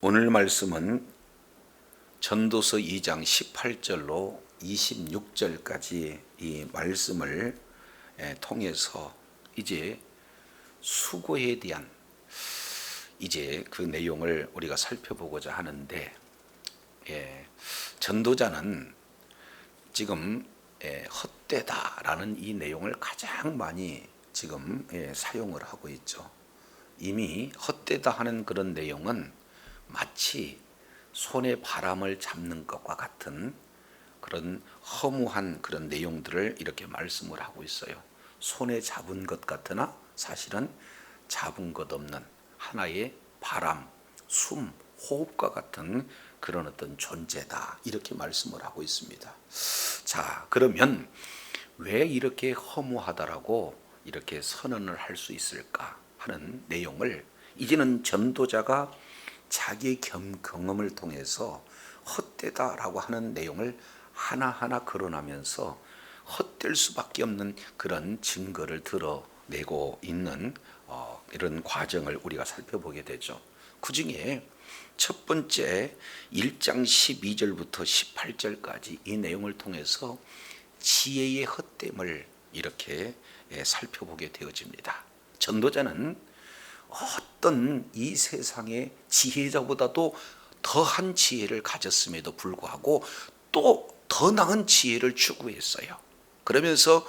오늘 말씀은 전도서 2장 18절로 26절까지 이 말씀을 통해서 이제 수고에 대한 이제 그 내용을 우리가 살펴보고자 하는데, 전도자는 지금 헛되다라는 이 내용을 가장 많이 지금 사용을 하고 있죠. 이미 헛되다 하는 그런 내용은 마치 손에 바람을 잡는 것과 같은 그런 허무한 그런 내용들을 이렇게 말씀을 하고 있어요. 손에 잡은 것 같으나 사실은 잡은 것 없는 하나의 바람, 숨, 호흡과 같은 그런 어떤 존재다, 이렇게 말씀을 하고 있습니다. 자, 그러면 왜 이렇게 허무하다라고 이렇게 선언을 할 수 있을까 하는 내용을 이제는 전도자가 자기의 경험을 통해서 헛되다라고 하는 내용을 하나하나 거론하면서 헛될 수밖에 없는 그런 증거를 드러내고 있는 이런 과정을 우리가 살펴보게 되죠. 그 중에 첫 번째 1장 12절부터 18절까지 이 내용을 통해서 지혜의 헛됨을 이렇게 살펴보게 되어집니다. 전도자는 어떤 이 세상의 지혜자보다도 더한 지혜를 가졌음에도 불구하고 또 더 나은 지혜를 추구했어요. 그러면서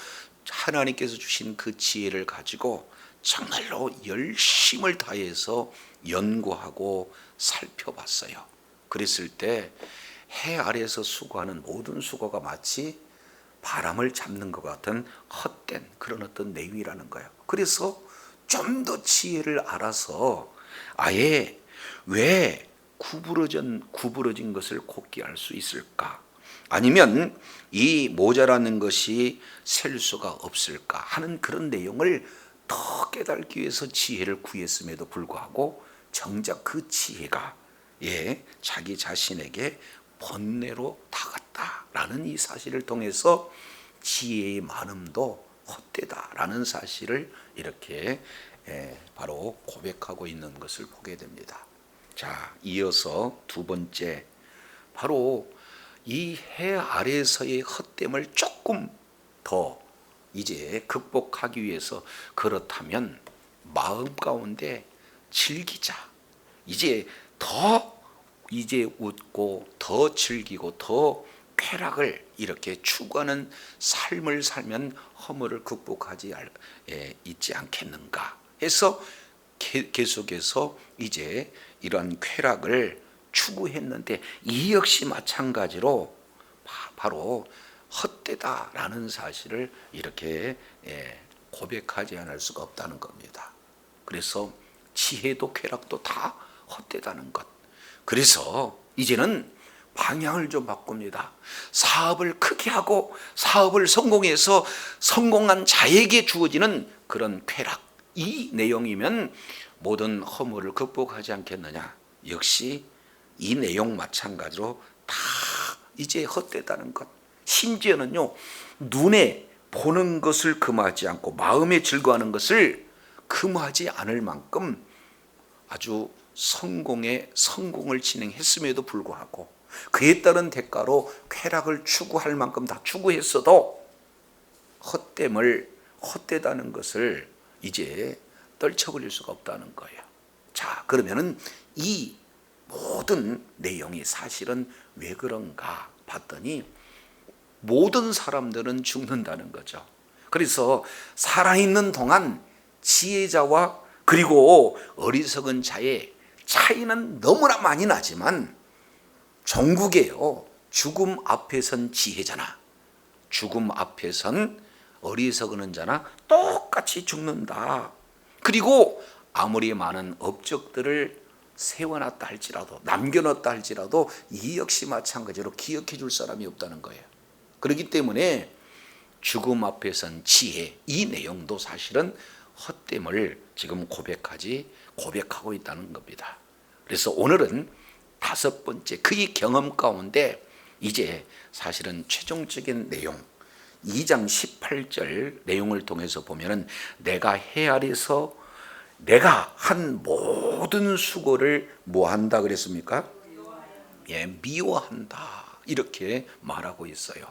하나님께서 주신 그 지혜를 가지고 정말로 열심을 다해서 연구하고 살펴봤어요. 그랬을 때 해 아래에서 수고하는 모든 수고가 마치 바람을 잡는 것 같은 헛된 그런 어떤 내위라는 거예요. 그래서 좀 더 지혜를 알아서 아예 왜 구부러진 것을 곧게 할 수 있을까? 아니면 이 모자라는 것이 셀 수가 없을까 하는 그런 내용을 더 깨닫기 위해서 지혜를 구했음에도 불구하고 정작 그 지혜가 자기 자신에게 번뇌로 다갔다라는 이 사실을 통해서 지혜의 많음도 헛되다라는 사실을 이렇게 바로 고백하고 있는 것을 보게 됩니다. 자, 이어서 두 번째, 바로 이 해 아래에서의 헛됨을 조금 더 이제 극복하기 위해서, 그렇다면 마음 가운데 즐기자, 이제 더 이제 웃고 더 즐기고 더 쾌락을 이렇게 추구하는 삶을 살면 허물을 극복하지 있지 않겠는가 해서 계속해서 이제 이러한 쾌락을 추구했는데, 이 역시 마찬가지로 바로 헛되다라는 사실을 이렇게 고백하지 않을 수가 없다는 겁니다. 그래서 지혜도 쾌락도 다 헛되다는 것. 그래서 이제는 방향을 좀 바꿉니다. 사업을 크게 하고 사업을 성공해서 성공한 자에게 주어지는 그런 쾌락, 이 내용이면 모든 허물을 극복하지 않겠느냐. 역시 이 내용 마찬가지로 다 이제 헛되다는 것. 심지어는요, 눈에 보는 것을 금하지 않고 마음에 즐거워하는 것을 금하지 않을 만큼 아주 성공을 진행했음에도 불구하고 그에 따른 대가로 쾌락을 추구할 만큼 다 추구했어도 헛되다는 것을 이제 떨쳐버릴 수가 없다는 거예요. 자, 그러면은 이 모든 내용이 사실은 왜 그런가 봤더니 모든 사람들은 죽는다는 거죠. 그래서 살아있는 동안 지혜자와 그리고 어리석은 자의 차이는 너무나 많이 나지만 종국에요, 죽음 앞에선 지혜자나 죽음 앞에선 어리석은 자나 똑같이 죽는다. 그리고 아무리 많은 업적들을 세워놨다 할지라도, 남겨놨다 할지라도 이 역시 마찬가지로 기억해 줄 사람이 없다는 거예요. 그렇기 때문에 죽음 앞에선 지혜, 이 내용도 사실은 헛됨을 지금 고백하고 있다는 겁니다. 그래서 오늘은 다섯 번째, 그의 경험 가운데 이제 사실은 최종적인 내용, 2장 18절 내용을 통해서 보면은 내가 해 아래서 내가 한 모든 수고를 뭐 한다 그랬습니까? 예, 미워한다 이렇게 말하고 있어요.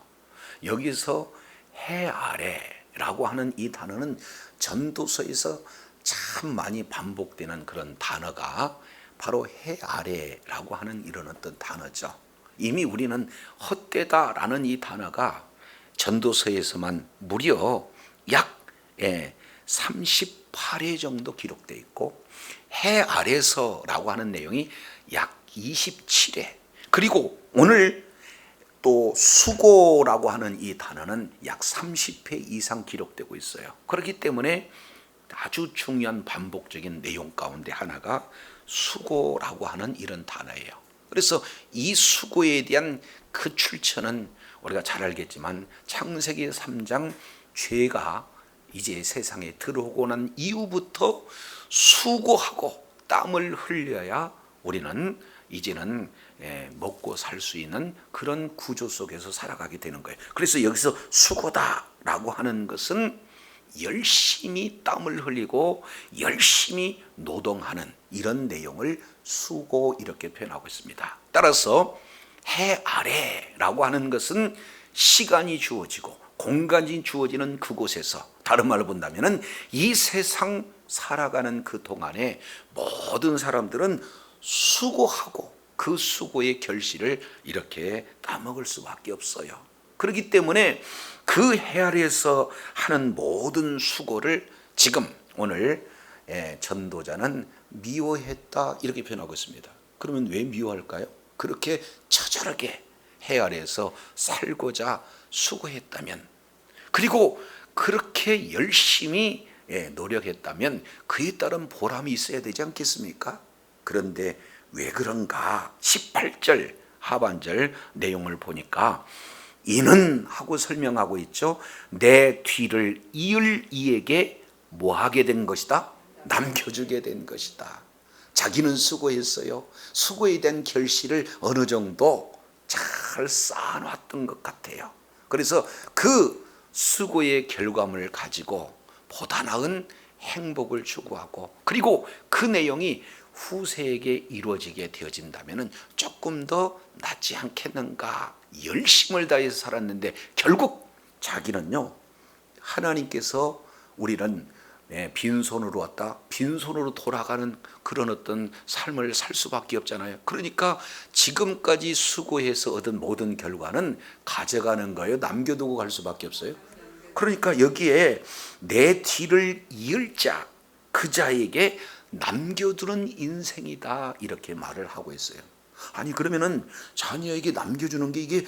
여기서 해 아래라고 하는 이 단어는 전도서에서 참 많이 반복되는 그런 단어가 바로 해 아래라고 하는 이런 어떤 단어죠. 이미 우리는 헛되다라는 이 단어가 전도서에서만 무려 약 38회 정도 기록되어 있고 해 아래서라고 하는 내용이 약 27회, 그리고 오늘 또 수고라고 하는 이 단어는 약 30회 이상 기록되고 있어요. 그렇기 때문에 아주 중요한 반복적인 내용 가운데 하나가 수고라고 하는 이런 단어예요. 그래서 이 수고에 대한 그 출처는 우리가 잘 알겠지만 창세기 3장 죄가 이제 세상에 들어오고 난 이후부터 수고하고 땀을 흘려야 우리는 이제는 먹고 살 수 있는 그런 구조 속에서 살아가게 되는 거예요. 그래서 여기서 수고다라고 하는 것은 열심히 땀을 흘리고 열심히 노동하는 이런 내용을 수고 이렇게 표현하고 있습니다. 따라서 해 아래라고 하는 것은 시간이 주어지고 공간이 주어지는 그곳에서, 다른 말로 본다면 이 세상 살아가는 그 동안에 모든 사람들은 수고하고 그 수고의 결실을 이렇게 따먹을 수밖에 없어요. 그렇기 때문에 그 해 아래에서 하는 모든 수고를 지금 오늘 전도자는 미워했다 이렇게 표현하고 있습니다. 그러면 왜 미워할까요? 그렇게 처절하게 해 아래에서 살고자 수고했다면, 그리고 그렇게 열심히 노력했다면 그에 따른 보람이 있어야 되지 않겠습니까? 그런데 왜 그런가? 18절 하반절 내용을 보니까 이는 하고 설명하고 있죠. 내 뒤를 이을 이에게 뭐 하게 된 것이다? 남겨주게 된 것이다. 자기는 수고했어요. 수고에 대한 결실을 어느 정도 잘 쌓아놨던 것 같아요. 그래서 그 수고의 결과물을 가지고 보다 나은 행복을 추구하고, 그리고 그 내용이 후세에게 이루어지게 되어진다면 조금 더 낫지 않겠는가. 열심을 다해서 살았는데 결국 자기는요, 하나님께서 우리는 빈손으로 왔다 빈손으로 돌아가는 그런 어떤 삶을 살 수밖에 없잖아요. 그러니까 지금까지 수고해서 얻은 모든 결과는 가져가는 거예요? 남겨두고 갈 수밖에 없어요? 그러니까 여기에 내 뒤를 이을 자, 그 자에게 남겨두는 인생이다 이렇게 말을 하고 있어요. 아니 그러면은 자녀에게 남겨주는 게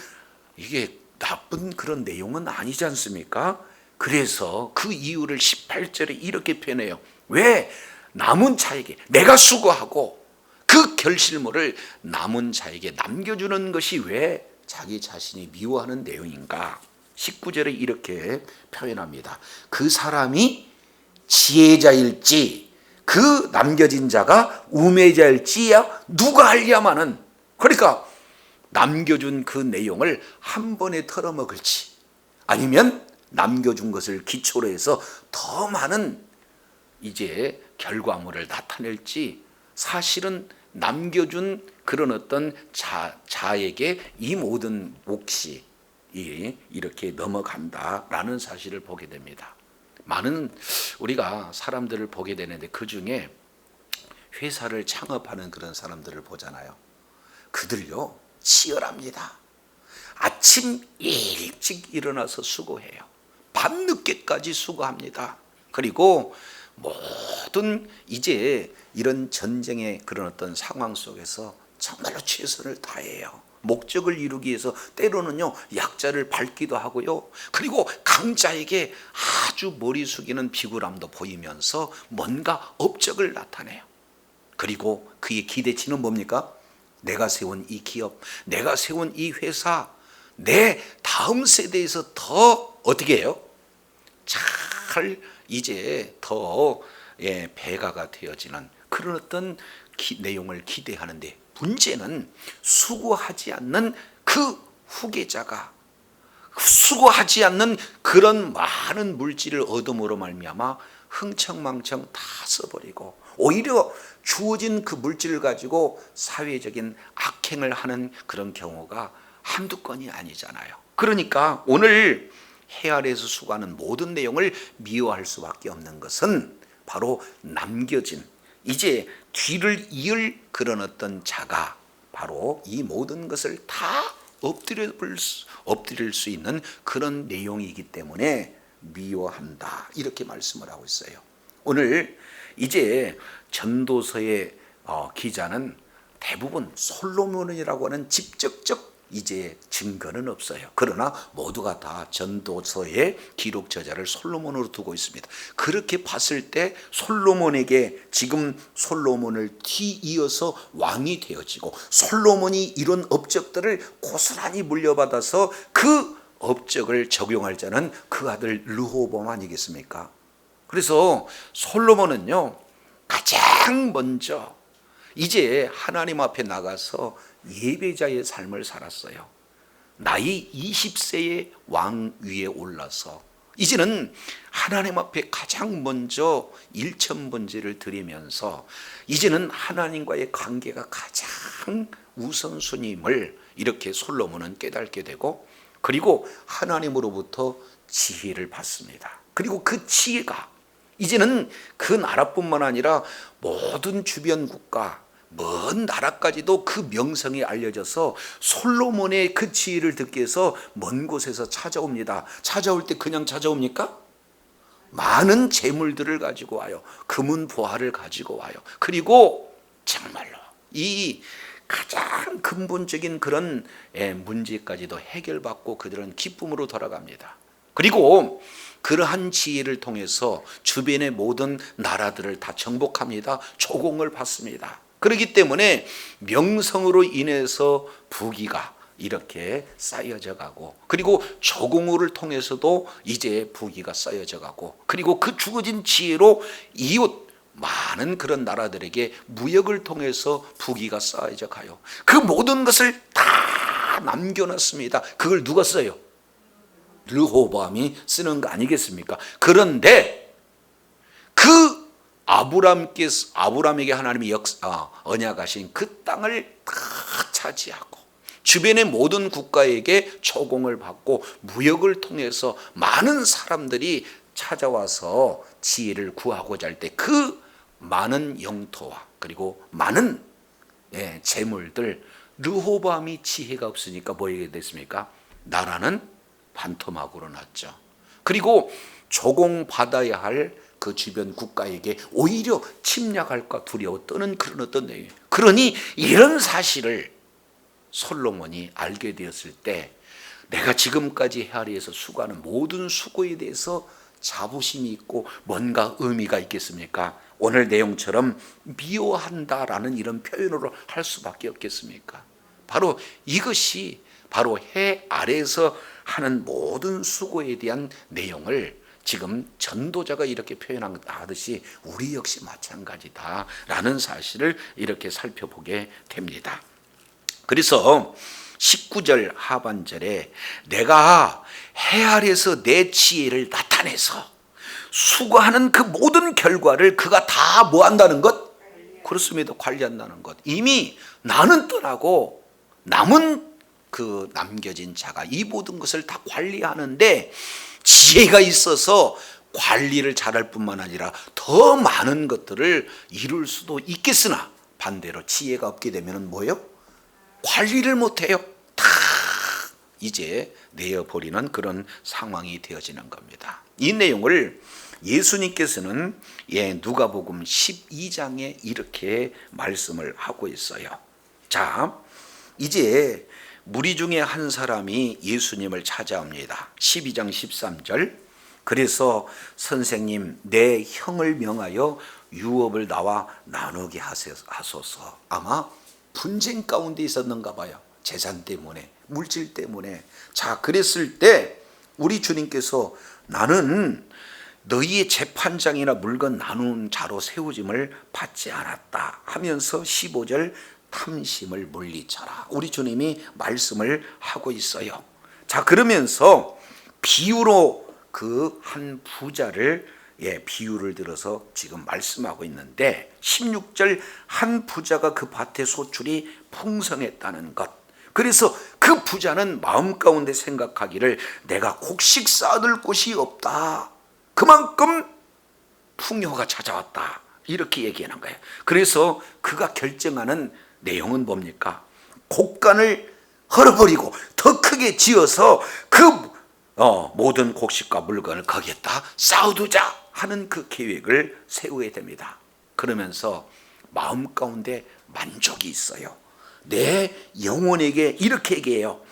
이게 나쁜 그런 내용은 아니지 않습니까? 그래서 그 이유를 18절에 이렇게 표현해요. 왜 남은 자에게, 내가 수고하고 그 결실물을 남은 자에게 남겨주는 것이 왜 자기 자신이 미워하는 내용인가? 19절에 이렇게 표현합니다. 그 사람이 지혜자일지 그 남겨진 자가 우매자일지야 누가 알랴마는. 그러니까 남겨준 그 내용을 한 번에 털어먹을지, 아니면 남겨준 것을 기초로 해서 더 많은 이제 결과물을 나타낼지, 사실은 남겨준 그런 어떤 자에게 이 모든 몫이 이렇게 넘어간다라는 사실을 보게 됩니다. 많은 우리가 사람들을 보게 되는데 그 중에 회사를 창업하는 그런 사람들을 보잖아요. 그들요 치열합니다. 아침 일찍 일어나서 수고해요. 밤늦게까지 수고합니다. 그리고 모든 이제 이런 전쟁의 그런 어떤 상황 속에서 정말로 최선을 다해요. 목적을 이루기 위해서 때로는요 약자를 밟기도 하고요. 그리고 강자에게 아주 머리 숙이는 비굴함도 보이면서 뭔가 업적을 나타내요. 그리고 그의 기대치는 뭡니까? 내가 세운 이 기업, 내가 세운 이 회사, 내 다음 세대에서 더 어떻게 해요? 잘 이제 더 배가가 되어지는 그런 어떤 내용을 기대하는데, 문제는 수고하지 않는 그 후계자가 수고하지 않는 그런 많은 물질을 얻음으로 말미암아 흥청망청 다 써버리고 오히려 주어진 그 물질을 가지고 사회적인 악행을 하는 그런 경우가 한두 건이 아니잖아요. 그러니까 오늘 해 아래에서 수고하는 모든 내용을 미워할 수밖에 없는 것은 바로 남겨진 이제 뒤를 이을 그런 어떤 자가 바로 이 모든 것을 다 엎드릴 수 있는 그런 내용이기 때문에 미워한다 이렇게 말씀을 하고 있어요. 오늘 이제 전도서의 기자는 대부분 솔로몬이라고 하는 직접적 이제 증거는 없어요. 그러나 모두가 다 전도서의 기록 저자를 솔로몬으로 두고 있습니다. 그렇게 봤을 때 솔로몬에게 지금 솔로몬을 뒤이어서 왕이 되어지고 솔로몬이 이런 업적들을 고스란히 물려받아서 그 업적을 적용할 자는 그 아들 르호보암 아니겠습니까? 그래서 솔로몬은요 가장 먼저 이제 하나님 앞에 나가서 예배자의 삶을 살았어요. 나이 20세의 왕 위에 올라서 이제는 하나님 앞에 가장 먼저 일천번제를 드리면서 이제는 하나님과의 관계가 가장 우선순위임을 이렇게 솔로몬은 깨닫게 되고 그리고 하나님으로부터 지혜를 받습니다. 그리고 그 지혜가 이제는 그 나라뿐만 아니라 모든 주변 국가 먼 나라까지도 그 명성이 알려져서 솔로몬의 그 지혜를 듣기 위해서 먼 곳에서 찾아옵니다. 찾아올 때 그냥 찾아옵니까? 많은 재물들을 가지고 와요. 금은 보화를 가지고 와요. 그리고 정말로 이 가장 근본적인 그런 문제까지도 해결받고 그들은 기쁨으로 돌아갑니다. 그리고 그러한 지혜를 통해서 주변의 모든 나라들을 다 정복합니다. 조공을 받습니다. 그렇기 때문에 명성으로 인해서 부귀가 이렇게 쌓여져 가고 그리고 조공을 통해서도 이제 부귀가 쌓여져 가고 그리고 그 주어진 지혜로 이웃 많은 그런 나라들에게 무역을 통해서 부귀가 쌓여져 가요. 그 모든 것을 다 남겨놨습니다. 그걸 누가 써요? 르호보암이 쓰는 거 아니겠습니까? 그런데 그 아브람에게 하나님이 언약하신 그 땅을 다 차지하고 주변의 모든 국가에게 조공을 받고 무역을 통해서 많은 사람들이 찾아와서 지혜를 구하고자 할 때 그 많은 영토와 그리고 많은 재물들 르호보암이 지혜가 없으니까 뭐하게 됐습니까? 나라는 반토막으로 났죠. 그리고 조공받아야 할 그 주변 국가에게 오히려 침략할까 두려워 떠는 그런 어떤 내용이에요. 그러니 이런 사실을 솔로몬이 알게 되었을 때 내가 지금까지 헤아리에서 수고하는 모든 수고에 대해서 자부심이 있고 뭔가 의미가 있겠습니까? 오늘 내용처럼 미워한다라는 이런 표현으로 할 수밖에 없겠습니까? 바로 이것이 바로 해 아래에서 하는 모든 수고에 대한 내용을 지금 전도자가 이렇게 표현하듯이 우리 역시 마찬가지다라는 사실을 이렇게 살펴보게 됩니다. 그래서 19절 하반절에 내가 해 아래에서 내 지혜를 나타내서 수고하는 그 모든 결과를 그가 다 뭐 한다는 것? 그렇습니다. 관리한다는 것. 이미 나는 떠나고 남은 그 남겨진 자가 이 모든 것을 다 관리하는데 지혜가 있어서 관리를 잘할 뿐만 아니라 더 많은 것들을 이룰 수도 있겠으나 반대로 지혜가 없게 되면 뭐예요? 관리를 못해요. 다 이제 내어버리는 그런 상황이 되어지는 겁니다. 이 내용을 예수님께서는 누가복음 12장에 이렇게 말씀을 하고 있어요. 자, 이제 무리 중에 한 사람이 예수님을 찾아옵니다. 12장 13절. 그래서 선생님 내 형을 명하여 유업을 나와 나누게 하소서. 아마 분쟁 가운데 있었는가 봐요. 재산 때문에, 물질 때문에. 자, 그랬을 때 우리 주님께서 나는 너희의 재판장이나 물건 나누는 자로 세우짐을 받지 않았다 하면서 15절 탐심을 물리쳐라. 우리 주님이 말씀을 하고 있어요. 자, 그러면서 비유로 그 한 부자를 비유를 들어서 지금 말씀하고 있는데 16절 한 부자가 그 밭의 소출이 풍성했다는 것. 그래서 그 부자는 마음 가운데 생각하기를 내가 곡식 쌓아둘 곳이 없다. 그만큼 풍요가 찾아왔다. 이렇게 얘기하는 거예요. 그래서 그가 결정하는 내용은 뭡니까? 곡간을 헐어버리고 더 크게 지어서 그 모든 곡식과 물건을 거기에다 쌓아두자 하는 그 계획을 세우게 됩니다. 그러면서 마음 가운데 만족이 있어요. 내 영혼에게 이렇게 얘기해요.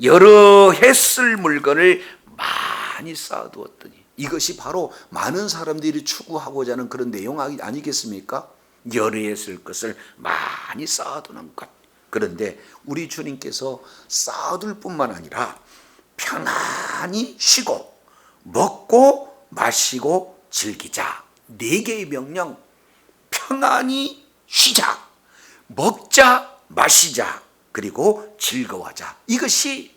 여러 해 쓸 물건을 많이 쌓아두었더니, 이것이 바로 많은 사람들이 추구하고자 하는 그런 내용 아니겠습니까? 여러 해 쓸 것을 많이 쌓아두는 것. 그런데 우리 주님께서 쌓아둘 뿐만 아니라 편안히 쉬고 먹고 마시고 즐기자. 4개의 명령. 편안히 쉬자, 먹자, 마시자, 그리고 즐거워하자. 이것이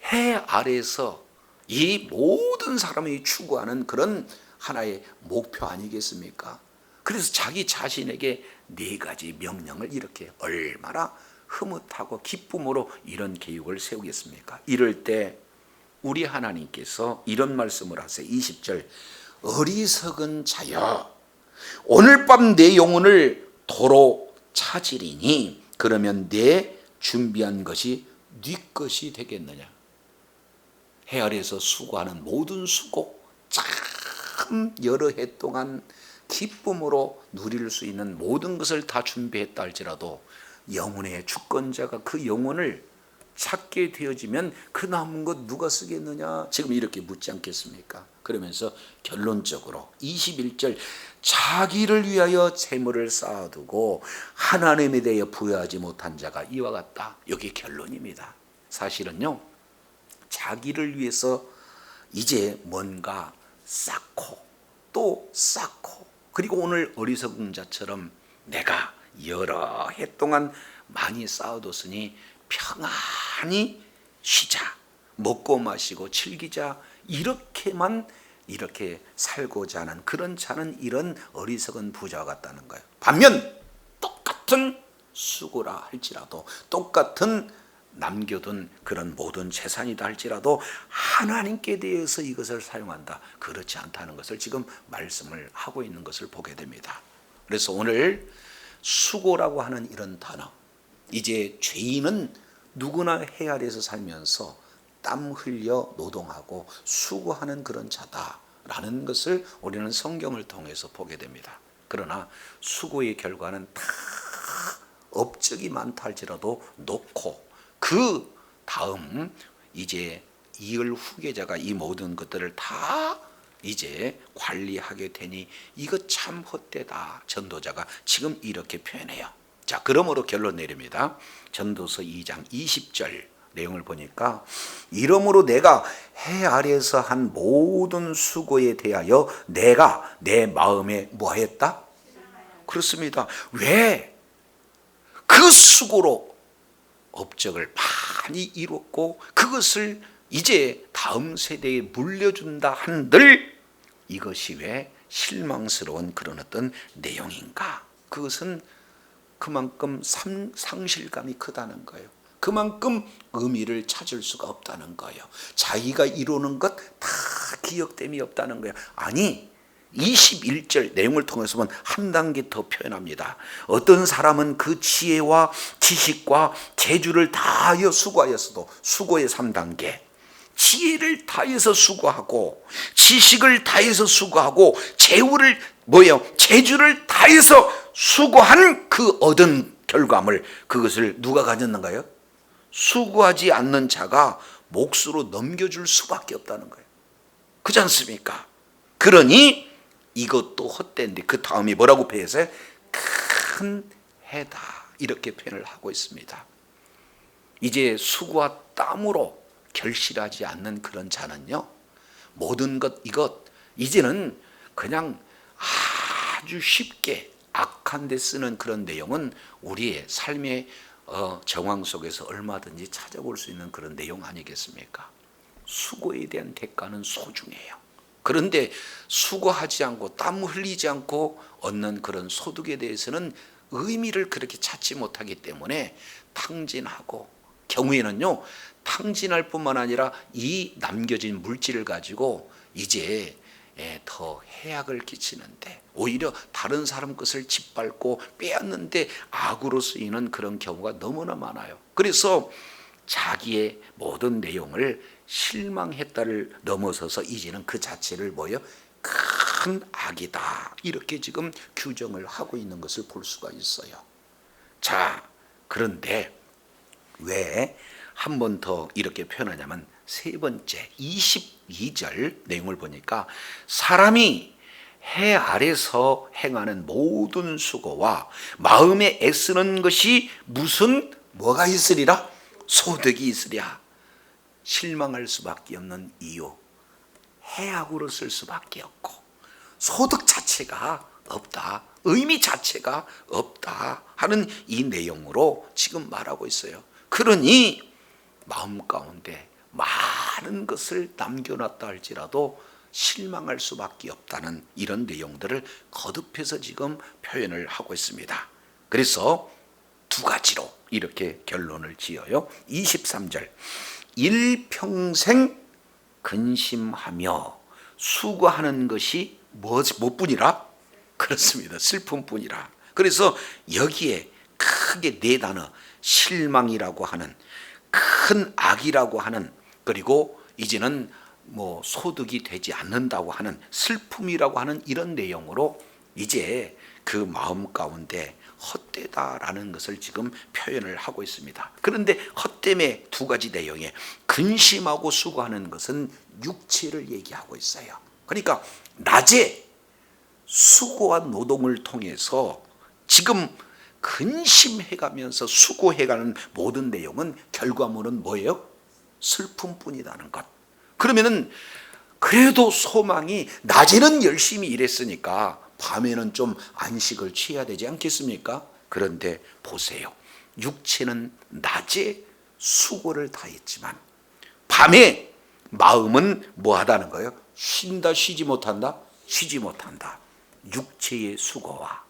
해 아래에서 이 모든 사람이 추구하는 그런 하나의 목표 아니겠습니까? 그래서 자기 자신에게 4가지 명령을 이렇게 얼마나 흐뭇하고 기쁨으로 이런 계획을 세우겠습니까? 이럴 때 우리 하나님께서 이런 말씀을 하세요. 20절 어리석은 자여 오늘 밤 내 영혼을 도로 찾으리니 그러면 내 준비한 것이 네 것이 되겠느냐. 해 아래에서 수고하는 모든 수고, 참 여러 해 동안 기쁨으로 누릴 수 있는 모든 것을 다 준비했다 할지라도 영혼의 주권자가 그 영혼을 찾게 되어지면 그 남은 것 누가 쓰겠느냐, 지금 이렇게 묻지 않겠습니까? 그러면서 결론적으로 21절 자기를 위하여 재물을 쌓아두고 하나님에 대해 부여하지 못한 자가 이와 같다. 여기 결론입니다. 사실은요, 자기를 위해서 이제 뭔가 쌓고 또 쌓고, 그리고 오늘 어리석은 자처럼 내가 여러 해 동안 많이 쌓아뒀으니 평안히 쉬자, 먹고 마시고 즐기자, 이렇게만 이렇게 살고자 하는 그런 자는 이런 어리석은 부자와 같다는 거예요. 반면 똑같은 수고라 할지라도, 똑같은 남겨둔 그런 모든 재산이다 할지라도 하나님께 대해서 이것을 사용한다, 그렇지 않다는 것을 지금 말씀을 하고 있는 것을 보게 됩니다. 그래서 오늘 수고라고 하는 이런 단어, 이제 죄인은 누구나 해 아래에서 살면서 땀 흘려 노동하고 수고하는 그런 자다라는 것을 우리는 성경을 통해서 보게 됩니다. 그러나 수고의 결과는 다 업적이 많다 할지라도 놓고 그 다음 이제 이을 후계자가 이 모든 것들을 다 이제 관리하게 되니 이것 참 헛되다. 전도자가 지금 이렇게 표현해요. 자, 그러므로 결론 내립니다. 전도서 2장 20절 내용을 보니까 이러므로 내가 해 아래에서 한 모든 수고에 대하여 내가 내 마음에 뭐했다? 그렇습니다. 왜? 그 수고로 업적을 많이 이뤘고 그것을 이제 다음 세대에 물려준다 한들 이것이 왜 실망스러운 그런 어떤 내용인가? 그것은 그만큼 상실감이 크다는 거예요. 그만큼 의미를 찾을 수가 없다는 거예요. 자기가 이루는 것 다 기억됨이 없다는 거예요. 아니, 21절 내용을 통해서 보면 한 단계 더 표현합니다. 어떤 사람은 그 지혜와 지식과 재주를 다하여 수고하였어도, 수고의 3단계, 지혜를 다해서 수고하고 지식을 다해서 수고하고 재주를 다해서 수고한 그 얻은 결과물, 그것을 누가 가졌는가요? 수고하지 않는 자가 몫으로 넘겨줄 수밖에 없다는 거예요. 그렇지 않습니까? 그러니 이것도 헛된데 그 다음이 뭐라고 표현해서 큰 해다, 이렇게 표현을 하고 있습니다. 이제 수고와 땀으로 결실하지 않는 그런 자는요, 모든 것 이것 이제는 그냥 아주 쉽게 악한 데 쓰는 그런 내용은 우리의 삶의 정황 속에서 얼마든지 찾아볼 수 있는 그런 내용 아니겠습니까? 수고에 대한 대가는 소중해요. 그런데 수고하지 않고 땀 흘리지 않고 얻는 그런 소득에 대해서는 의미를 그렇게 찾지 못하기 때문에 탕진하고, 경우에는요 탕진할 뿐만 아니라 이 남겨진 물질을 가지고 이제 더 해악을 끼치는데, 오히려 다른 사람 것을 짓밟고 빼앗는데 악으로 쓰이는 그런 경우가 너무나 많아요. 그래서 자기의 모든 내용을 실망했다를 넘어서서 이제는 그 자체를 큰 악이다, 이렇게 지금 규정을 하고 있는 것을 볼 수가 있어요. 자, 그런데 왜 한 번 더 이렇게 표현하냐면, 세 번째 22절 내용을 보니까 사람이 해 아래서 행하는 모든 수고와 마음에 애쓰는 것이 무슨 뭐가 있으리라? 소득이 있으랴. 실망할 수밖에 없는 이유, 해악으로 쓸 수밖에 없고 소득 자체가 없다, 의미 자체가 없다 하는 이 내용으로 지금 말하고 있어요. 그러니 마음 가운데 많은 것을 남겨놨다 할지라도 실망할 수밖에 없다는 이런 내용들을 거듭해서 지금 표현을 하고 있습니다. 그래서 두 가지로 이렇게 결론을 지어요. 23절, 일평생 근심하며 수고하는 것이 무엇뿐이라? 그렇습니다. 슬픔뿐이라. 그래서 여기에 크게 네 단어, 실망이라고 하는, 큰 악이라고 하는, 그리고 이제는 소득이 되지 않는다고 하는, 슬픔이라고 하는 이런 내용으로 이제 그 마음 가운데 헛되다라는 것을 지금 표현을 하고 있습니다. 그런데 헛됨의 두 가지 내용에 근심하고 수고하는 것은 육체를 얘기하고 있어요. 그러니까 낮에 수고와 노동을 통해서 지금 근심해가면서 수고해가는 모든 내용은 결과물은 뭐예요? 슬픔뿐이라는 것. 그러면은 그래도 소망이, 낮에는 열심히 일했으니까 밤에는 좀 안식을 취해야 되지 않겠습니까? 그런데 보세요, 육체는 낮에 수고를 다 했지만 밤에 마음은 뭐 하다는 거예요? 쉰다, 쉬지 못한다? 쉬지 못한다. 육체의 수고와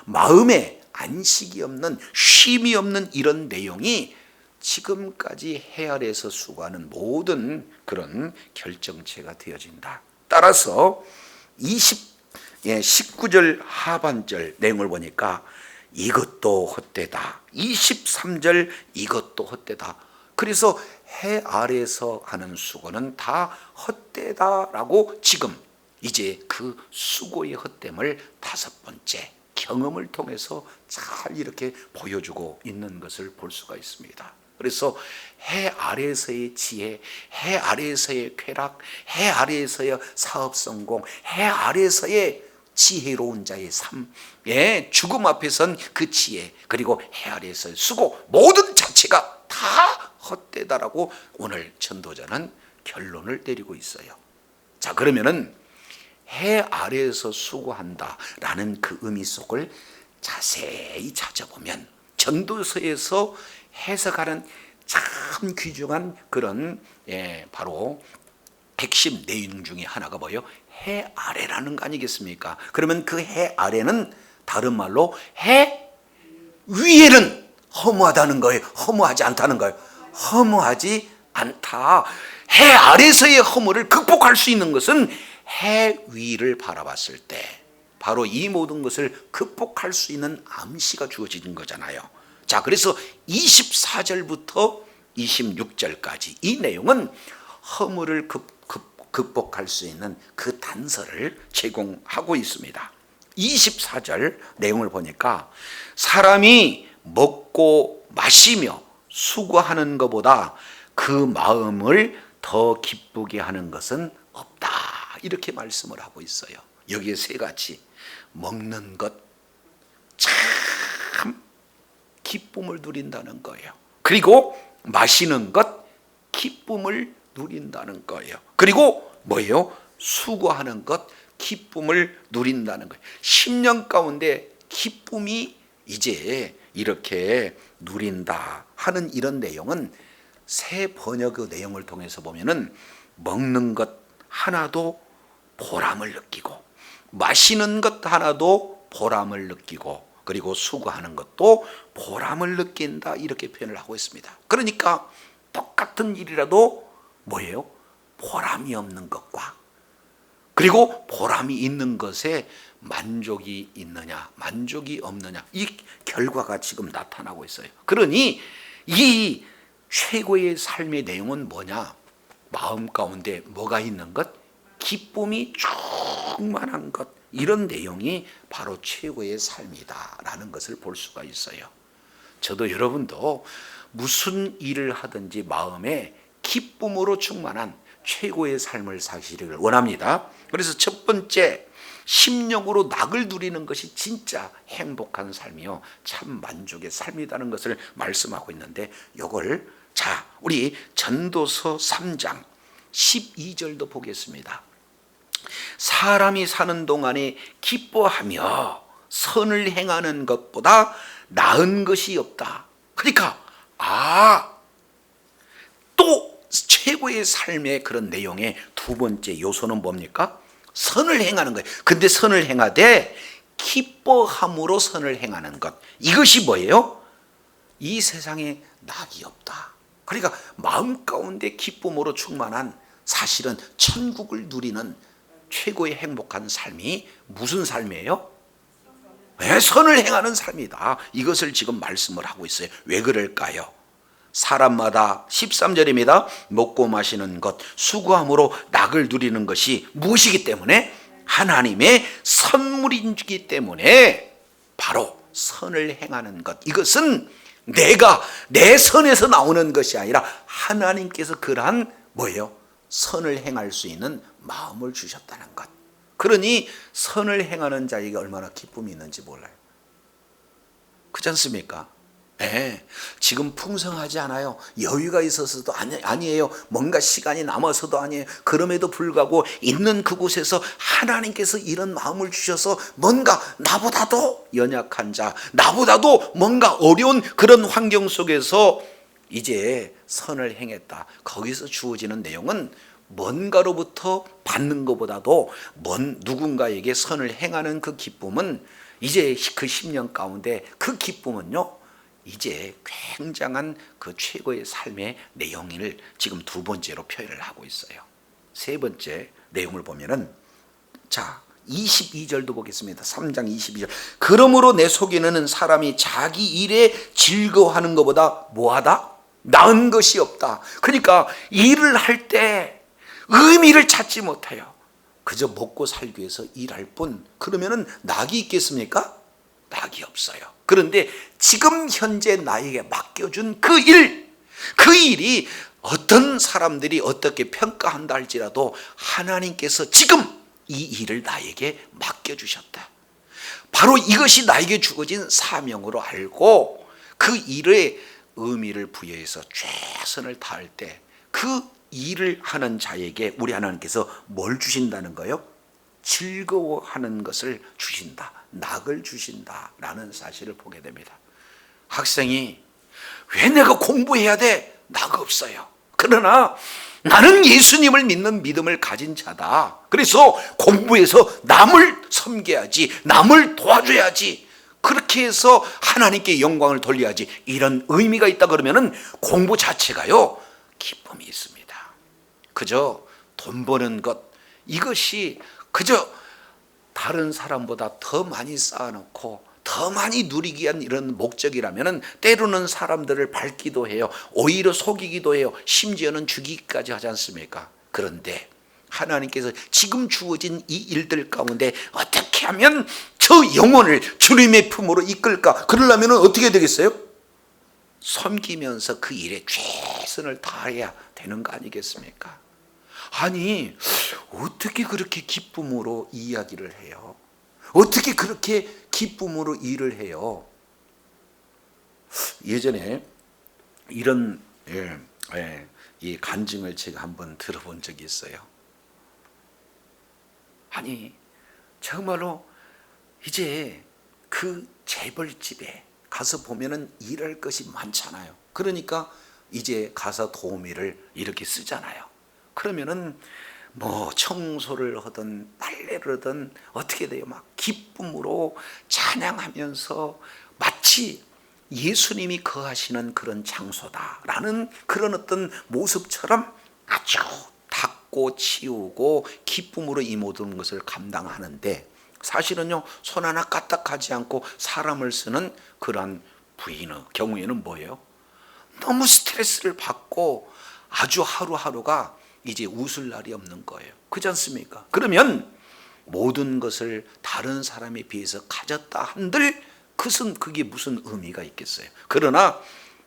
마음에 안식이 없는, 쉼이 없는 이런 내용이 지금까지 해 아래에서 수고하는 모든 그런 결정체가 되어진다. 따라서 19절 하반절 내용을 보니까 이것도 헛되다, 23절 이것도 헛되다. 그래서 해 아래에서 하는 수고는 다 헛되다라고 지금 이제 그 수고의 헛됨을 다섯 번째 경험을 통해서 잘 이렇게 보여주고 있는 것을 볼 수가 있습니다. 그래서 해 아래에서의 지혜, 해 아래에서의 쾌락, 해 아래에서의 사업 성공, 해 아래에서의 지혜로운 자의 삶, 죽음 앞에선 그 지혜, 그리고 해 아래에서의 수고, 모든 자체가 다 헛되다라고 오늘 전도자는 결론을 내리고 있어요. 자, 그러면은 해 아래에서 수고한다라는 그 의미 속을 자세히 찾아보면 전도서에서 해석하는 참 귀중한 그런 바로 핵심 내용 중에 하나가 뭐예요? 해 아래라는 거 아니겠습니까? 그러면 그 해 아래는 다른 말로 해 위에는 허무하다는 거예요? 허무하지 않다는 거예요? 허무하지 않다. 해 아래서의 허무를 극복할 수 있는 것은 해 위를 바라봤을 때 바로 이 모든 것을 극복할 수 있는 암시가 주어지는 거잖아요. 자, 그래서 24절부터 26절까지 이 내용은 허무를 극복할 수 있는 그 단서를 제공하고 있습니다. 24절 내용을 보니까 사람이 먹고 마시며 수고하는 것보다 그 마음을 더 기쁘게 하는 것은 없다, 이렇게 말씀을 하고 있어요. 여기에 세 가지, 먹는 것 참 기쁨을 누린다는 거예요. 그리고 마시는 것 기쁨을 누린다는 거예요. 그리고 뭐예요? 수고하는 것 기쁨을 누린다는 거예요. 10년 가운데 기쁨이 이제 이렇게 누린다 하는 이런 내용은 새 번역의 내용을 통해서 보면은 먹는 것 하나도 보람을 느끼고, 마시는 것 하나도 보람을 느끼고, 그리고 수고하는 것도 보람을 느낀다, 이렇게 표현을 하고 있습니다. 그러니까 똑같은 일이라도 뭐예요? 보람이 없는 것과, 그리고 보람이 있는 것에 만족이 있느냐 만족이 없느냐, 이 결과가 지금 나타나고 있어요. 그러니 이 최고의 삶의 내용은 뭐냐? 마음 가운데 뭐가 있는 것? 기쁨이 충만한 것, 이런 내용이 바로 최고의 삶이다라는 것을 볼 수가 있어요. 저도 여러분도 무슨 일을 하든지 마음에 기쁨으로 충만한 최고의 삶을 사시기를 원합니다. 그래서 첫 번째, 심령으로 낙을 누리는 것이 진짜 행복한 삶이요 참 만족의 삶이라는 것을 말씀하고 있는데, 이걸 자 우리 전도서 3장 12절도 보겠습니다. 사람이 사는 동안에 기뻐하며 선을 행하는 것보다 나은 것이 없다. 그러니까 또 최고의 삶의 그런 내용의 두 번째 요소는 뭡니까? 선을 행하는 거예요. 근데 선을 행하되 기뻐함으로 선을 행하는 것, 이것이 뭐예요? 이 세상에 낙이 없다. 그러니까 마음 가운데 기쁨으로 충만한, 사실은 천국을 누리는 최고의 행복한 삶이 무슨 삶이에요? 네, 선을 행하는 삶이다. 이것을 지금 말씀을 하고 있어요. 왜 그럴까요? 사람마다 13절입니다. 먹고 마시는 것, 수고함으로 낙을 누리는 것이 무엇이기 때문에? 하나님의 선물이기 때문에 바로 선을 행하는 것, 이것은 내가 내 선에서 나오는 것이 아니라 하나님께서 그러한 뭐예요? 선을 행할 수 있는 마음을 주셨다는 것. 그러니 선을 행하는 자에게 얼마나 기쁨이 있는지 몰라요. 그렇지 않습니까? 네, 지금 풍성하지 않아요. 여유가 있어서도 아니에요. 뭔가 시간이 남아서도 아니에요. 그럼에도 불구하고 있는 그곳에서 하나님께서 이런 마음을 주셔서 뭔가 나보다도 연약한 자, 나보다도 뭔가 어려운 그런 환경 속에서 이제 선을 행했다. 거기서 주어지는 내용은 뭔가로부터 받는 것보다도 누군가에게 선을 행하는 그 기쁨은, 이제 그 10년 가운데 그 기쁨은요, 이제 굉장한 그 최고의 삶의 내용을 지금 두 번째로 표현을 하고 있어요. 세 번째 내용을 보면은, 자 22절도 보겠습니다. 3장 22절. 그러므로 내 속에는 사람이 자기 일에 즐거워하는 것보다 뭐하다? 나은 것이 없다. 그러니까 일을 할 때 의미를 찾지 못해요. 그저 먹고 살기 위해서 일할 뿐. 그러면은 낙이 있겠습니까? 낙이 없어요. 그런데 지금 현재 나에게 맡겨준 그 일이 어떤 사람들이 어떻게 평가한다 할지라도 하나님께서 지금 이 일을 나에게 맡겨주셨다. 바로 이것이 나에게 주어진 사명으로 알고 그 일에 의미를 부여해서 최선을 다할 때 그 일을 하는 자에게 우리 하나님께서 뭘 주신다는 거예요? 즐거워하는 것을 주신다. 낙을 주신다라는 사실을 보게 됩니다. 학생이 왜 내가 공부해야 돼? 낙 없어요. 그러나 나는 예수님을 믿는 믿음을 가진 자다. 그래서 공부해서 남을 섬겨야지, 남을 도와줘야지, 그렇게 해서 하나님께 영광을 돌려야지, 이런 의미가 있다 그러면은 공부 자체가요 기쁨이 있습니다. 그저 돈 버는 것, 이것이 그저 다른 사람보다 더 많이 쌓아놓고 더 많이 누리기 위한 이런 목적이라면 때로는 사람들을 밟기도 해요. 오히려 속이기도 해요. 심지어는 죽이기까지 하지 않습니까? 그런데 하나님께서 지금 주어진 이 일들 가운데 어떻게 하면 저 영혼을 주님의 품으로 이끌까? 그러려면 어떻게 되겠어요? 섬기면서 그 일에 최선을 다해야 되는 거 아니겠습니까? 아니, 어떻게 그렇게 기쁨으로 이야기를 해요? 어떻게 그렇게 기쁨으로 일을 해요? 예전에 이런 이 간증을 제가 한번 들어본 적이 있어요. 아니, 정말로 이제 그 재벌집에 가서 보면은 일할 것이 많잖아요. 그러니까 이제 가사 도우미를 이렇게 쓰잖아요. 그러면은 뭐 청소를 하든 빨래를 하든 어떻게 돼요? 막 기쁨으로 찬양하면서 마치 예수님이 거하시는 그런 장소다라는 그런 어떤 모습처럼 아주 닦고 치우고 기쁨으로 이 모든 것을 감당하는데, 사실은요 손 하나 까딱하지 않고 사람을 쓰는 그런 부인의 경우에는 뭐예요? 너무 스트레스를 받고 아주 하루하루가 이제 웃을 날이 없는 거예요. 그렇지 않습니까? 그러면 모든 것을 다른 사람에 비해서 가졌다 한들 그것은 그게 무슨 의미가 있겠어요? 그러나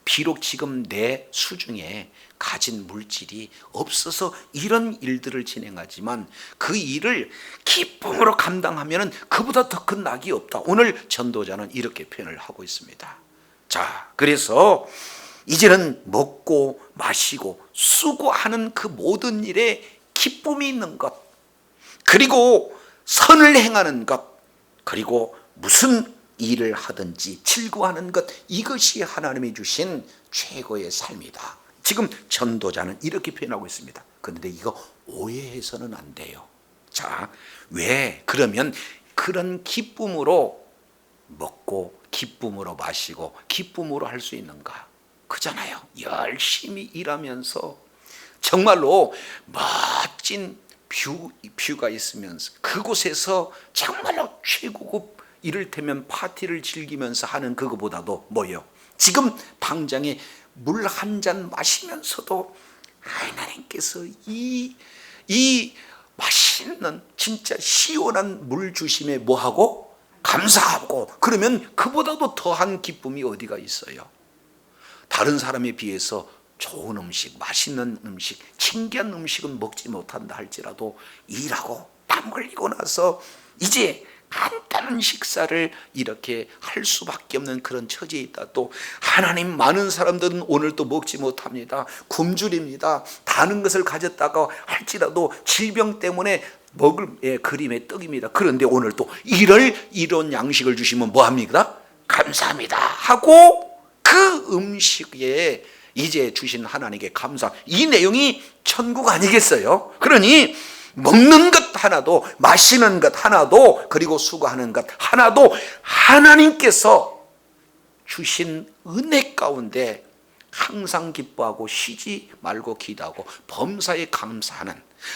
비록 지금 내 수중에 가진 물질이 없어서 이런 일들을 진행하지만 그 일을 기쁨으로 감당하면 그보다 더 큰 낙이 없다. 오늘 전도자는 이렇게 표현을 하고 있습니다. 자, 그래서 이제는 먹고 마시고 수고하는 그 모든 일에 기쁨이 있는 것, 그리고 선을 행하는 것, 그리고 무슨 일을 하든지 즐거워하는 것, 이것이 하나님이 주신 최고의 삶이다. 지금 전도자는 이렇게 표현하고 있습니다. 그런데 이거 오해해서는 안 돼요. 자, 왜? 그러면 그런 기쁨으로 먹고 기쁨으로 마시고 기쁨으로 할 수 있는가? 그잖아요. 열심히 일하면서 정말로 멋진 뷰가 있으면서 그곳에서 정말로 최고급, 이를테면 파티를 즐기면서 하는 그거보다도 뭐예요? 지금 당장에 물 한 잔 마시면서도 하나님께서 이 맛있는 진짜 시원한 물 주심에 뭐하고? 감사하고. 그러면 그보다도 더한 기쁨이 어디가 있어요? 다른 사람에 비해서 좋은 음식, 맛있는 음식, 신기한 음식은 먹지 못한다 할지라도 일하고 땀 흘리고 나서 이제 간단한 식사를 이렇게 할 수밖에 없는 그런 처지에 있다. 또 하나님, 많은 사람들은 오늘 또 먹지 못합니다. 굶주립니다. 다른 것을 가졌다가 할지라도 질병 때문에 먹을 그림의 떡입니다. 그런데 오늘 또 이런 양식을 주시면 뭐합니까? 감사합니다 하고 그 음식에 이제 주신 하나님께 감사, 이 내용이 천국 아니겠어요? 그러니 먹는 것 하나도, 마시는 것 하나도, 그리고 수고하는 것 하나도 하나님께서 주신 은혜 가운데 항상 기뻐하고 쉬지 말고 기도하고 범사에 감사하는,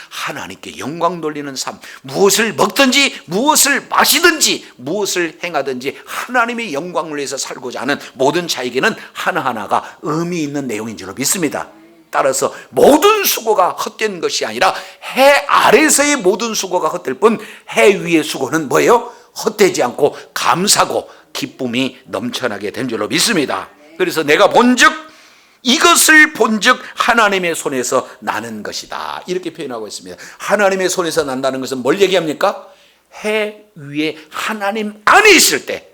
하나님께 영광 돌리는 삶, 무엇을 먹든지 무엇을 마시든지 무엇을 행하든지 하나님의 영광을 위해서 살고자 하는 모든 자에게는 하나하나가 의미 있는 내용인 줄로 믿습니다. 따라서 모든 수고가 헛된 것이 아니라 해 아래서의 모든 수고가 헛될 뿐 해 위의 수고는 뭐예요? 헛되지 않고 감사고 기쁨이 넘쳐나게 된 줄로 믿습니다. 그래서 내가 본즉 이것을 본즉 하나님의 손에서 나는 것이다, 이렇게 표현하고 있습니다. 하나님의 손에서 난다는 것은 뭘 얘기합니까? 해 위에 하나님 안에 있을 때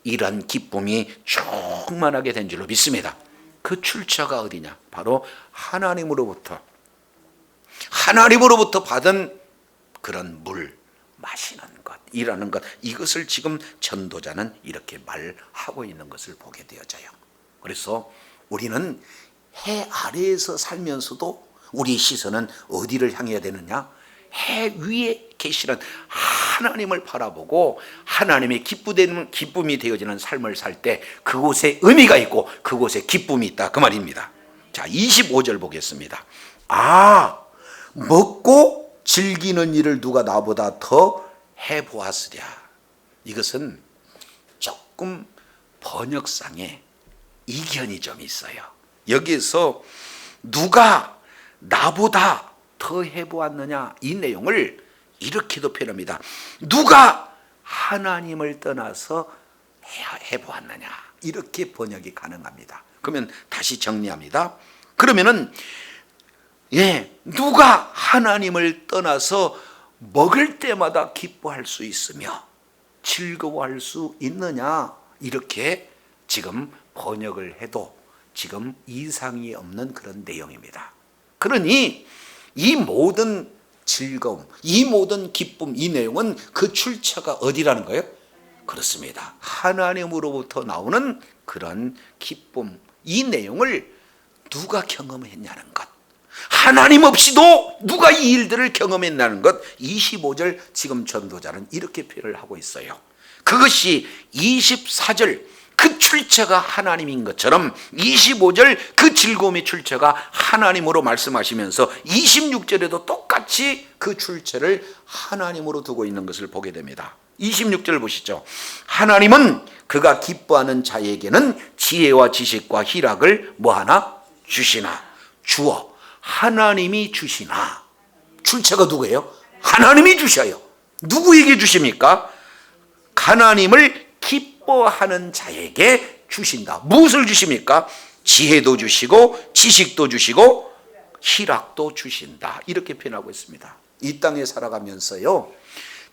이런 기쁨이 충만하게 된 줄로 믿습니다. 그 출처가 어디냐? 바로 하나님으로부터 받은 그런 물, 마시는 것, 일하는 것, 이것을 지금 전도자는 이렇게 말하고 있는 것을 보게 되어져요. 그래서 우리는 해 아래에서 살면서도 우리의 시선은 어디를 향해야 되느냐? 해 위에 계시는 하나님을 바라보고 하나님의 기쁨이 되어지는 삶을 살 때 그곳에 의미가 있고 그곳에 기쁨이 있다, 그 말입니다. 자, 25절 보겠습니다. 먹고 즐기는 일을 누가 나보다 더 해보았으랴. 이것은 조금 번역상에 이견이 좀 있어요. 여기에서 누가 나보다 더 해보았느냐, 이 내용을 이렇게도 표현합니다. 누가 하나님을 떠나서 해보았느냐, 이렇게 번역이 가능합니다. 그러면 다시 정리합니다. 그러면은 누가 하나님을 떠나서 먹을 때마다 기뻐할 수 있으며 즐거워할 수 있느냐, 이렇게 지금 번역을 해도 지금 이상이 없는 그런 내용입니다. 그러니 이 모든 즐거움, 이 모든 기쁨, 이 내용은 그 출처가 어디라는 거예요? 그렇습니다. 하나님으로부터 나오는 그런 기쁨, 이 내용을 누가 경험했냐는 것, 하나님 없이도 누가 이 일들을 경험했다는 것, 25절 지금 전도자는 이렇게 표현을 하고 있어요. 그것이 24절 그 출처가 하나님인 것처럼 25절 그 즐거움의 출처가 하나님으로 말씀하시면서 26절에도 똑같이 그 출처를 하나님으로 두고 있는 것을 보게 됩니다. 26절 보시죠. 하나님은 그가 기뻐하는 자에게는 지혜와 지식과 희락을 뭐하나? 주시나. 주어. 하나님이 주시나. 출처가 누구예요? 하나님이 주셔요. 누구에게 주십니까? 하나님을 기뻐하는 자에게 주신다. 무엇을 주십니까? 지혜도 주시고 지식도 주시고 희락도 주신다. 이렇게 표현하고 있습니다. 이 땅에 살아가면서요,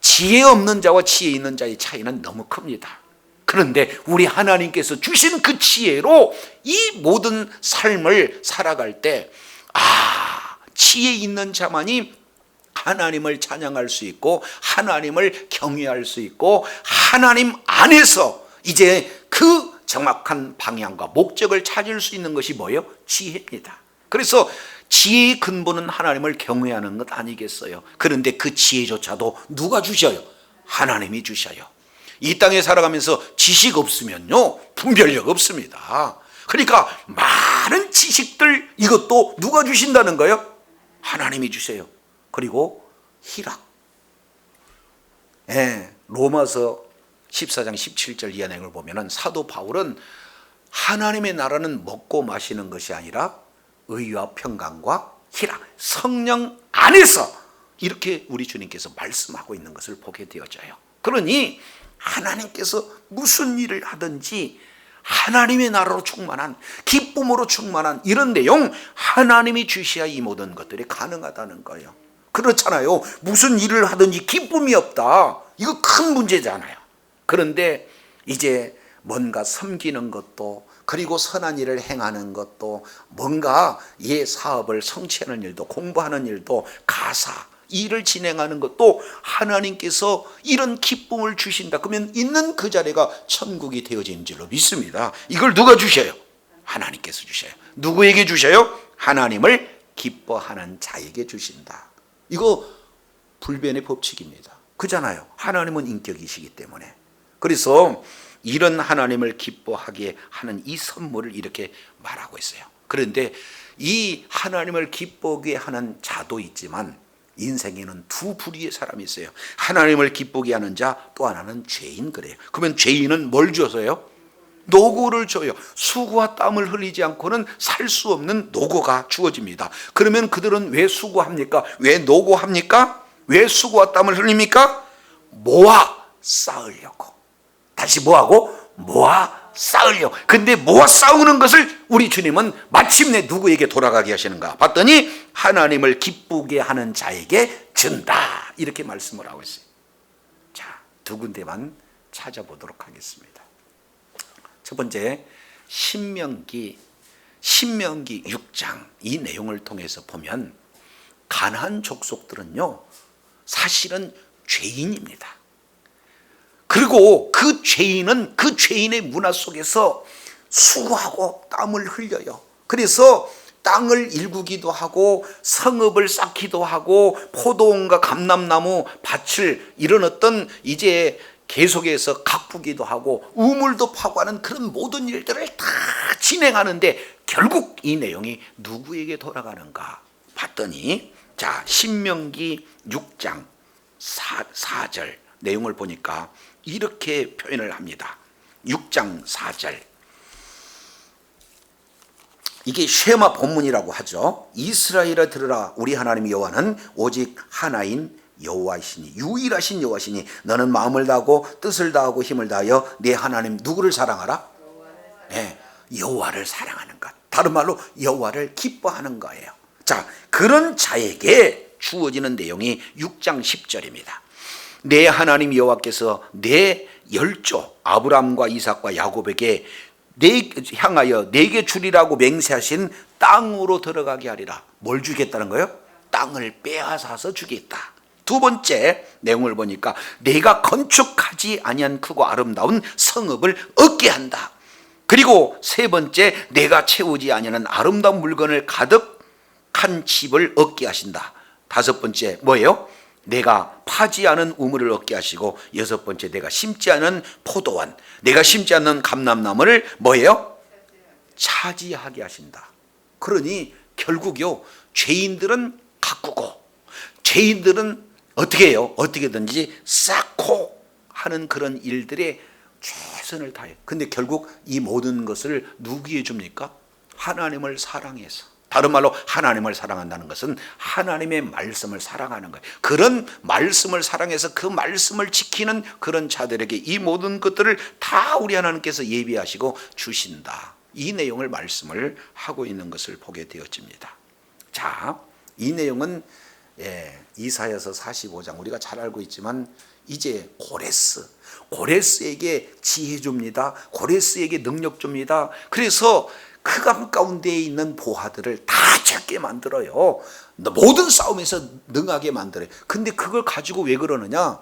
지혜 없는 자와 지혜 있는 자의 차이는 너무 큽니다. 그런데 우리 하나님께서 주신 그 지혜로 이 모든 삶을 살아갈 때, 지혜 있는 자만이 하나님을 찬양할 수 있고 하나님을 경외할 수 있고 하나님 안에서 이제 그 정확한 방향과 목적을 찾을 수 있는 것이 뭐예요? 지혜입니다. 그래서 지혜의 근본은 하나님을 경외하는 것 아니겠어요? 그런데 그 지혜조차도 누가 주셔요? 하나님이 주셔요. 이 땅에 살아가면서 지식 없으면요, 분별력 없습니다. 그러니까 많은 지식들, 이것도 누가 주신다는 거예요? 하나님이 주세요. 그리고 희락. 로마서 14장 17절 이하 내용을 보면 사도 바울은 하나님의 나라는 먹고 마시는 것이 아니라 의와 평강과 희락, 성령 안에서, 이렇게 우리 주님께서 말씀하고 있는 것을 보게 되어져요. 그러니 하나님께서 무슨 일을 하든지 하나님의 나라로 충만한, 기쁨으로 충만한 이런 내용, 하나님이 주셔야 이 모든 것들이 가능하다는 거예요. 그렇잖아요. 무슨 일을 하든지 기쁨이 없다, 이거 큰 문제잖아요. 그런데 이제 뭔가 섬기는 것도, 그리고 선한 일을 행하는 것도, 뭔가 사업을 성취하는 일도, 공부하는 일도, 가사 일을 진행하는 것도 하나님께서 이런 기쁨을 주신다. 그러면 있는 그 자리가 천국이 되어진 줄로 믿습니다. 이걸 누가 주셔요? 하나님께서 주셔요. 누구에게 주셔요? 하나님을 기뻐하는 자에게 주신다. 이거 불변의 법칙입니다. 그잖아요. 하나님은 인격이시기 때문에. 그래서 이런 하나님을 기뻐하게 하는 이 선물을 이렇게 말하고 있어요. 그런데 이 하나님을 기쁘게 하는 자도 있지만 인생에는 두 부류의 사람이 있어요. 하나님을 기쁘게 하는 자, 또 하나는 죄인. 그래요. 그러면 죄인은 뭘 줘서요? 노고를 줘요. 수고와 땀을 흘리지 않고는 살 수 없는 노고가 주어집니다. 그러면 그들은 왜 수고합니까? 왜 노고합니까? 왜 수고와 땀을 흘립니까? 모아 쌓으려고. 다시 뭐하고? 모아 쌓으려고. 근데 모아 쌓는 것을 우리 주님은 마침내 누구에게 돌아가게 하시는가 봤더니 하나님을 기쁘게 하는 자에게 준다, 이렇게 말씀을 하고 있어요. 자, 두 군데만 찾아보도록 하겠습니다. 첫 번째, 신명기 6장 이 내용을 통해서 보면 가나안 족속들은요, 사실은 죄인입니다. 그리고 그 죄인은 그 죄인의 문화 속에서 수고하고 땀을 흘려요. 그래서 땅을 일구기도 하고 성읍을 쌓기도 하고 포도원과 감람나무 밭을 이런 어떤 이제 계속해서 가꾸기도 하고 우물도 파고 하는 그런 모든 일들을 다 진행하는데 결국 이 내용이 누구에게 돌아가는가 봤더니, 자, 신명기 6장 4절 내용을 보니까 이렇게 표현을 합니다. 6장 4절. 이게 쉐마 본문이라고 하죠. 이스라엘아 들으라, 우리 하나님 여호와는 오직 하나인 여호와이시니, 유일하신 여호와시니 너는 마음을 다하고 뜻을 다하고 힘을 다하여 네 하나님 누구를 사랑하라? 여호와를 사랑하는 것. 다른 말로 여호와를 기뻐하는 거예요. 자, 그런 자에게 주어지는 내용이 6장 10절입니다. 내 하나님 여호와께서 내 열조 아브람과 이삭과 야곱에게 향하여 내게 주리라고 맹세하신 땅으로 들어가게 하리라. 뭘 주겠다는 거예요? 땅을 빼앗아서 주겠다. 두 번째 내용을 보니까 내가 건축하지 아니한 크고 아름다운 성읍을 얻게 한다. 그리고 세 번째, 내가 채우지 아니하는 아름다운 물건을 가득하게 한 집을 얻게 하신다. 다섯 번째 뭐예요? 내가 파지 않은 우물을 얻게 하시고, 여섯 번째 내가 심지 않은 포도원, 내가 심지 않는 감람나무를 뭐예요? 차지하게 하신다. 그러니 결국요, 죄인들은 가꾸고 죄인들은 어떻게 해요? 어떻게든지 쌓고 하는 그런 일들에 최선을 다해요. 근데 결국 이 모든 것을 누구에게 줍니까? 하나님을 사랑해서. 다른 말로 하나님을 사랑한다는 것은 하나님의 말씀을 사랑하는 거예요. 그런 말씀을 사랑해서 그 말씀을 지키는 그런 자들에게 이 모든 것들을 다 우리 하나님께서 예비하시고 주신다. 이 내용을 말씀을 하고 있는 것을 보게 되어집니다. 자, 이 내용은 이사야서 45장 우리가 잘 알고 있지만, 이제 고레스에게 지혜 줍니다. 고레스에게 능력 줍니다. 그래서 흑암 가운데에 있는 보화들을 다 찾게 만들어요. 모든 싸움에서 능하게 만들어요. 근데 그걸 가지고 왜 그러느냐?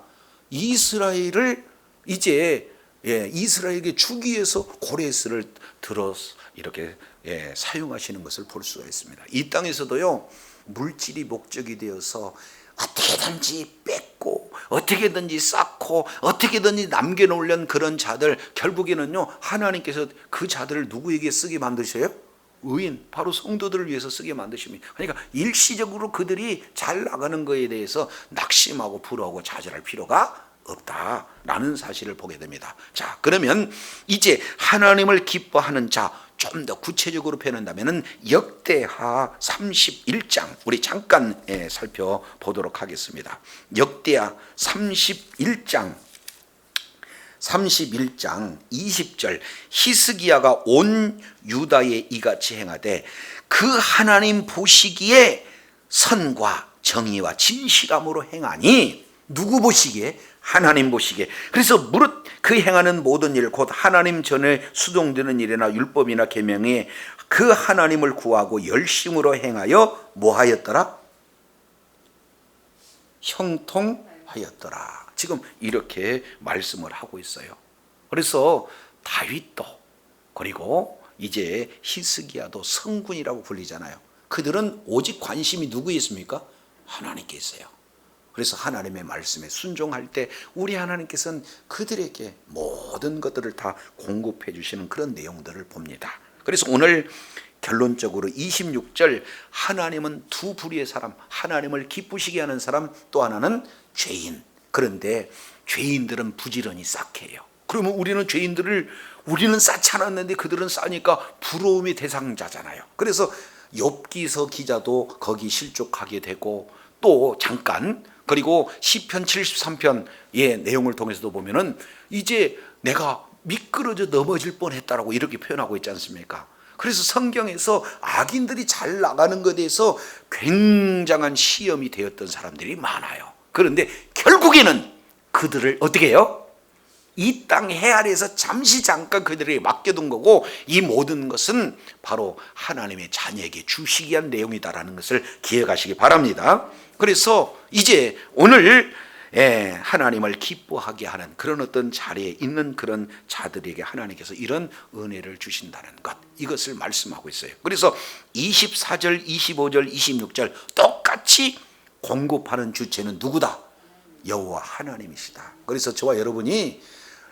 이스라엘을 이제 이스라엘에게 주기 위해서 고레스를 들어서 이렇게 사용하시는 것을 볼 수가 있습니다. 이 땅에서도요, 물질이 목적이 되어서 어떻게든지 뺏고 어떻게든지 쌓고 어떻게든지 남겨놓으려는 그런 자들, 결국에는요, 하나님께서 그 자들을 누구에게 쓰게 만드셔요? 의인, 바로 성도들을 위해서 쓰게 만드십니다. 그러니까 일시적으로 그들이 잘 나가는 것에 대해서 낙심하고 부러워하고 좌절할 필요가 없다라는 사실을 보게 됩니다. 자, 그러면 이제 하나님을 기뻐하는 자, 좀 더 구체적으로 표현한다면 역대하 31장 우리 잠깐 살펴보도록 하겠습니다. 역대하 31장 20절, 히스기야가 온 유다에 이같이 행하되 그 하나님 보시기에 선과 정의와 진실함으로 행하니. 누구 보시기에? 하나님 보시기에. 그래서 무릇 그 행하는 모든 일, 곧 하나님 전에 수동되는 일이나 율법이나 계명에 그 하나님을 구하고 열심으로 행하여 뭐 하였더라? 형통하였더라. 지금 이렇게 말씀을 하고 있어요. 그래서 다윗도, 그리고 이제 히스기야도 성군이라고 불리잖아요. 그들은 오직 관심이 누구에 있습니까? 하나님께 있어요. 그래서 하나님의 말씀에 순종할 때 우리 하나님께서는 그들에게 모든 것들을 다 공급해 주시는 그런 내용들을 봅니다. 그래서 오늘 결론적으로 26절, 하나님은 두 부류의 사람, 하나님을 기쁘시게 하는 사람, 또 하나는 죄인. 그런데 죄인들은 부지런히 쌓게요. 그러면 우리는 우리는 쌓지 않았는데 그들은 쌓으니까 부러움의 대상자잖아요. 그래서 욥기서 기자도 거기 실족하게 되고, 또 잠깐, 그리고 시편 73편의 내용을 통해서도 보면은 이제 내가 미끄러져 넘어질 뻔했다라고 이렇게 표현하고 있지 않습니까? 그래서 성경에서 악인들이 잘 나가는 것에 대해서 굉장한 시험이 되었던 사람들이 많아요. 그런데 결국에는 그들을 어떻게 해요? 이 땅 해 아래에서 잠깐 그들에게 맡겨둔 거고, 이 모든 것은 바로 하나님의 자녀에게 주시기 위한 내용이다라는 것을 기억하시기 바랍니다. 그래서 이제 오늘 하나님을 기뻐하게 하는 그런 어떤 자리에 있는 그런 자들에게 하나님께서 이런 은혜를 주신다는 것, 이것을 말씀하고 있어요. 그래서 24절, 25절, 26절 똑같이 공급하는 주체는 누구다? 여호와 하나님이시다. 그래서 저와 여러분이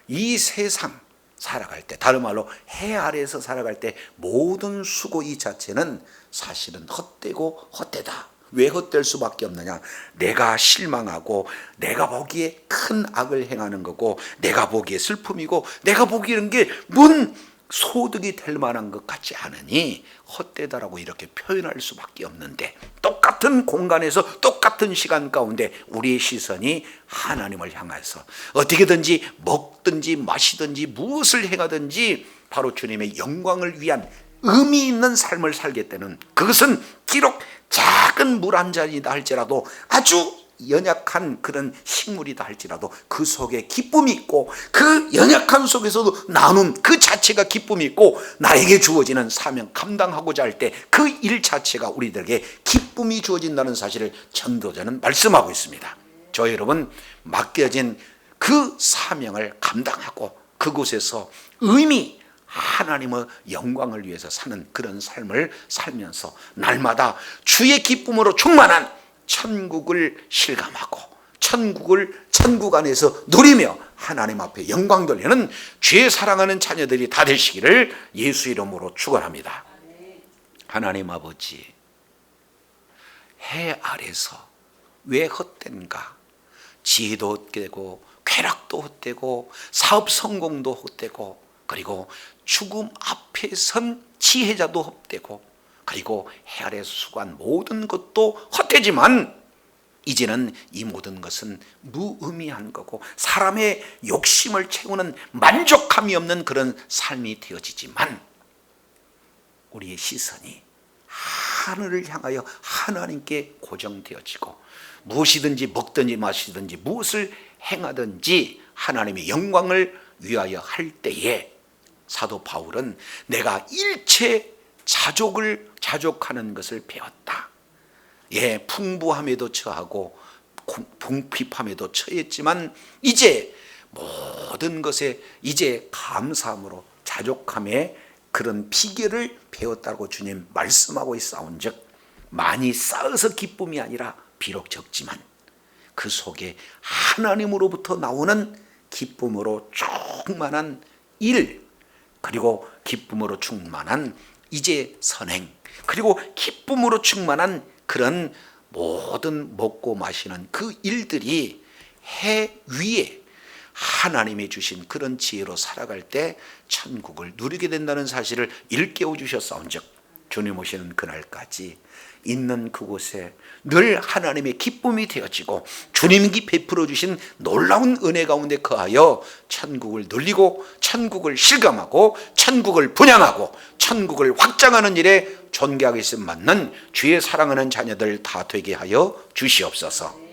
이 세상 살아갈 때, 다른 말로 해 아래에서 살아갈 때 모든 수고 이 자체는 사실은 헛되고 헛되다. 왜 헛될 수밖에 없느냐? 내가 실망하고 내가 보기에 큰 악을 행하는 거고, 내가 보기에 슬픔이고, 내가 보기에 이런 게 뭔 소득이 될 만한 것 같지 않으니 헛되다라고 이렇게 표현할 수밖에 없는데, 똑같은 공간에서 똑같은 시간 가운데 우리의 시선이 하나님을 향해서 어떻게든지 먹든지 마시든지 무엇을 행하든지 바로 주님의 영광을 위한 의미 있는 삶을 살겠다는, 그것은 비록 작은 물 한 잔이다 할지라도, 아주 연약한 그런 식물이다 할지라도 그 속에 기쁨이 있고, 그 연약한 속에서도 나눔 그 자체가 기쁨이 있고, 나에게 주어지는 사명 감당하고자 할 때 그 일 자체가 우리들에게 기쁨이 주어진다는 사실을 전도자는 말씀하고 있습니다. 저 여러분, 맡겨진 그 사명을 감당하고 그곳에서 의미, 하나님의 영광을 위해서 사는 그런 삶을 살면서 날마다 주의 기쁨으로 충만한 천국을 실감하고 천국 안에서 누리며 하나님 앞에 영광 돌리는 주의 사랑하는 자녀들이 다 되시기를 예수 이름으로 축원합니다. 하나님 아버지, 해 아래서 왜 헛된가? 지혜도 헛되고 쾌락도 헛되고 사업 성공도 헛되고, 그리고 죽음 앞에 선 지혜자도 헛되고, 그리고 해 아래서 수고한 모든 것도 헛되지만 이제는 이 모든 것은 무의미한 거고 사람의 욕심을 채우는 만족함이 없는 그런 삶이 되어지지만, 우리의 시선이 하늘을 향하여 하나님께 고정되어지고 무엇이든지 먹든지 마시든지 무엇을 행하든지 하나님의 영광을 위하여 할 때에 사도 바울은 내가 일체 자족하는 것을 배웠다. 예, 풍부함에도 처하고 궁핍함에도 처했지만 이제 모든 것에 이제 감사함으로 자족함의 그런 비결을 배웠다고 주님 말씀하고 있사온즉, 많이 쌓아서 기쁨이 아니라 비록 적지만 그 속에 하나님으로부터 나오는 기쁨으로 충만한 일, 그리고 기쁨으로 충만한 이제 선행, 그리고 기쁨으로 충만한 그런 모든 먹고 마시는 그 일들이 해 위에 하나님이 주신 그런 지혜로 살아갈 때 천국을 누리게 된다는 사실을 일깨워 주셨사온즉, 주님 오시는 그날까지 있는 그곳에 늘 하나님의 기쁨이 되어지고 주님이 베풀어 주신 놀라운 은혜 가운데 거하여 천국을 누리고 천국을 실감하고 천국을 분양하고 천국을 확장하는 일에 존귀하게 쓰임 받는 주의 사랑하는 자녀들 다 되게 하여 주시옵소서.